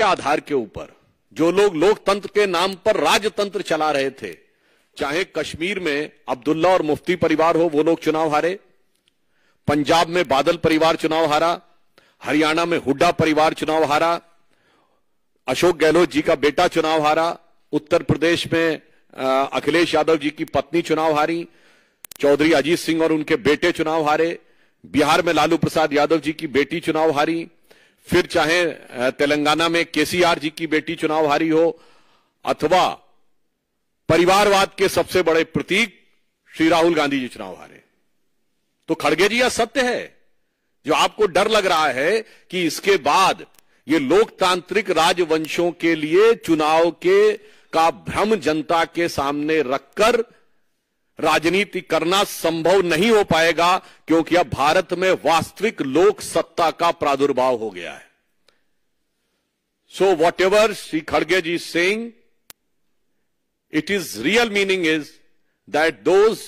आधार के ऊपर जो लोग लोकतंत्र के नाम पर राजतंत्र चला रहे थे, चाहे कश्मीर में अब्दुल्ला और मुफ्ती परिवार हो, वो लोग चुनाव हारे, पंजाब में बादल परिवार चुनाव हारा, हरियाणा में हुड्डा परिवार चुनाव हारा, अशोक गहलोत जी का बेटा चुनाव हारा, उत्तर प्रदेश में अखिलेश यादव जी की पत्नी चुनाव हारी, चौधरी अजीत सिंह और उनके बेटे चुनाव हारे, बिहार में लालू प्रसाद यादव जी की बेटी चुनाव हारी, फिर चाहे तेलंगाना में केसीआर जी की बेटी चुनाव हारी हो, अथवा परिवारवाद के सबसे बड़े प्रतीक श्री राहुल गांधी जी चुनाव हारे। तो खड़गे जी, यह सत्य है। जो आपको डर लग रहा है कि इसके बाद ये लोकतांत्रिक राजवंशों के लिए चुनाव का भ्रम जनता के सामने रखकर राजनीति करना संभव नहीं हो पाएगा, क्योंकि अब भारत में वास्तविक लोक सत्ता का प्रादुर्भाव हो गया है। सो वॉट एवर श्री खड़गे ji saying, it is real meaning is that those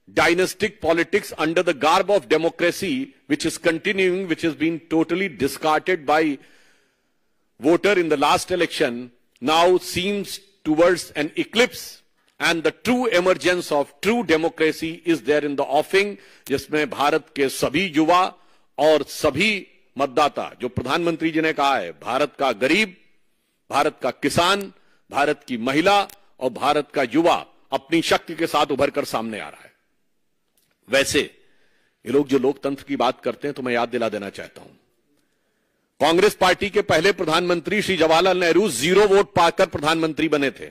dynastic politics under the garb of democracy, which is continuing, which has been totally discarded by voter in the last election, now seems towards an eclipse, and the true emergence of true democracy is there in the offing, जिसमें भारत के सभी युवा और सभी मतदाता, जो प्रधानमंत्री जी ने कहा है, भारत का गरीब, भारत का किसान, भारत की महिला और भारत का युवा अपनी शक्ति के साथ उभर कर सामने आ रहा है। वैसे ये लोग जो लोकतंत्र की बात करते हैं, तो मैं याद दिला देना चाहता हूं, कांग्रेस पार्टी के पहले प्रधानमंत्री श्री जवाहरलाल नेहरू 0 वोट पाकर प्रधानमंत्री बने थे।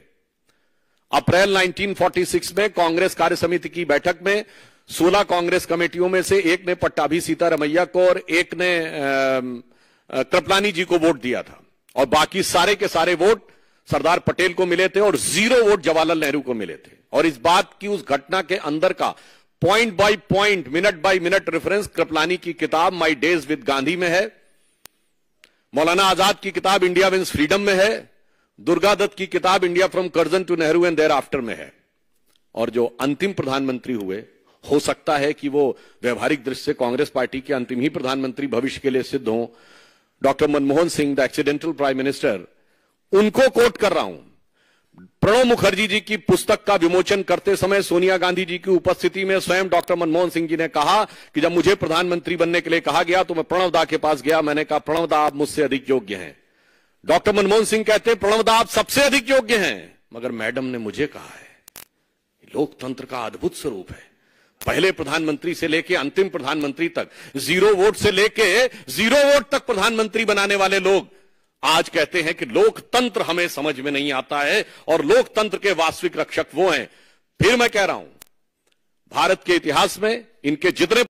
अप्रैल 1946 में कांग्रेस कार्य समिति की बैठक में 16 कांग्रेस कमेटियों में से एक ने पट्टाभी सीतारमैया को और एक ने कृपलानी जी को वोट दिया था, और बाकी सारे के सारे वोट सरदार पटेल को मिले थे और 0 वोट जवाहरलाल नेहरू को मिले थे। और इस बात की, उस घटना के अंदर का point by point, minute by minute reference Kripalani की किताब माई डेज विद गांधी में है, मौलाना आजाद की किताब इंडिया विंस फ्रीडम में है, दुर्गा दत्त की किताब India from Curzon to Nehru and thereafter में है। और जो अंतिम प्रधानमंत्री हुए, हो सकता है कि वो व्यवहारिक दृष्टि से कांग्रेस पार्टी के अंतिम ही प्रधानमंत्री भविष्य के लिए सिद्ध हों, doctor Manmohan Singh, the accidental prime minister, उनको कोट कर रहा हूं। प्रणब मुखर्जी जी की पुस्तक का विमोचन करते समय सोनिया गांधी जी की उपस्थिति में स्वयं डॉक्टर मनमोहन सिंह जी ने कहा कि जब मुझे प्रधानमंत्री बनने के लिए कहा गया तो मैं प्रणब दा के पास गया, मैंने कहा प्रणब दा आप मुझसे अधिक योग्य हैं। डॉक्टर मनमोहन सिंह कहते हैं प्रणब दा आप सबसे अधिक योग्य हैं, मगर मैडम ने मुझे कहा है। लोकतंत्र का अद्भुत स्वरूप है। पहले प्रधानमंत्री से लेके अंतिम प्रधानमंत्री तक, 0 वोट से लेके 0 वोट तक प्रधानमंत्री बनाने वाले लोग आज कहते हैं कि लोकतंत्र हमें समझ में नहीं आता है, और लोकतंत्र के वास्तविक रक्षक वो हैं। फिर मैं कह रहा हूं, भारत के इतिहास में इनके जितने